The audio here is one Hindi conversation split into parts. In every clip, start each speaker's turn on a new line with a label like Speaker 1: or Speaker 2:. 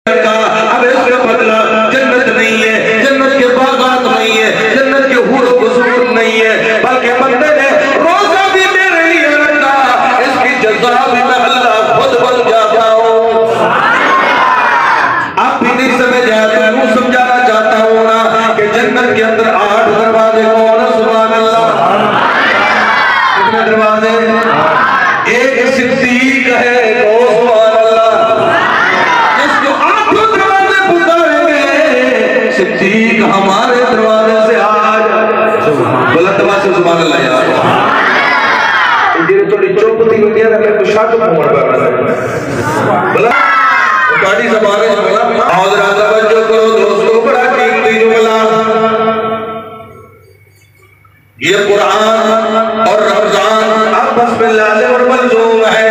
Speaker 1: अब इसका बदला जन्नत नहीं है, जन्नत के बागात नहीं है, जन्नत के हूर क़ुसूर नहीं है, बल्कि बंदे ने रोजा भी मेरे लिए रखा, इसकी जज़ा भी मैं अल्लाह खुद बन जाता हूँ। आप भी नहीं समझ आया तो यूं समझाना चाहता हूँ ना कि जन्नत के अंदर 8 दरवाजे कौन है? सुभान अल्लाह। कितने दरवाजे? एक सिद्दीक है, सुभान अल्लाह, जिसको 8 दरवाजे पुकारेंगे, सिद्दीक हमारे दरवाजे से आज गलत बात से सुभान अल्लाह यार। थोड़ी चुप थी मैं शक बोला गाड़ी जबान जुमला और तवज्जो करो दोस्तों, बड़ा कीमती जुमला। ये कुरान और रमजान अब बिस्मिल्लाह से मलज़ूम है।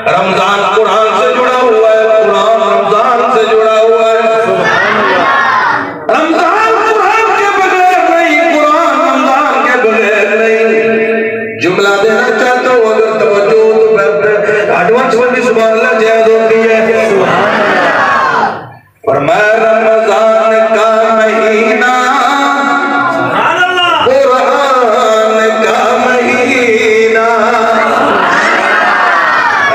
Speaker 1: रमजान कुरान से जुड़ा हुआ है, कुरान रमजान से जुड़ा हुआ है। रमजान कुरान के बगैर नहीं, कुरान रमजान के बगैर नहीं। जुमला देना चाहता हूँ, अगर तवज्जो तो एडवांस वाली सुभान अल्लाह जायज़ होती है। फरमाया रमजान का महीना, कुरान का महीना,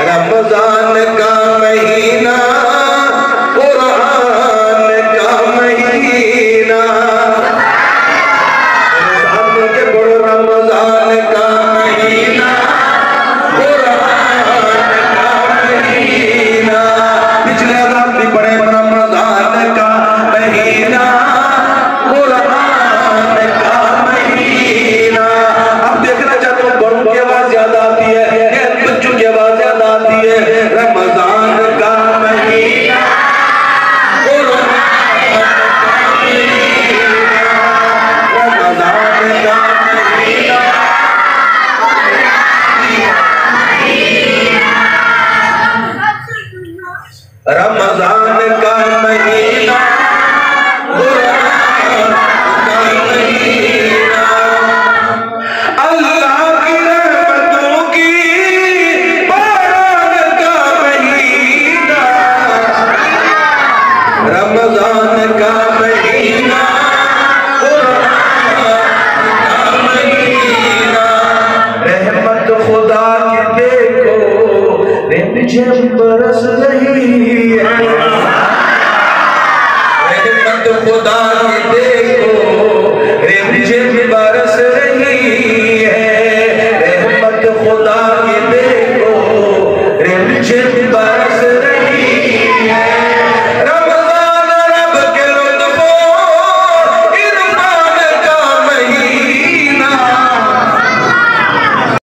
Speaker 1: रमजान का महीना, कुरान का महीना, के बड़ो रमजान का महीना, कुरान का महीना। पिछले आजाद भी पढ़े रमजान का महीना, कुरान का महीना। अब देखना चाहते हो बड़ों की आवाज ज्यादा आती है या बच्चों की आवाज ज्यादा आती है? रमजान का महीना, कुरान का महीना, रमजान का महीना, रमजान का महीना, कुरान का महीना, अल्लाह की रहमतों की बारात का महीना, रमजान का महीना, कुरान का महीना। रहमत खुदा की देखो,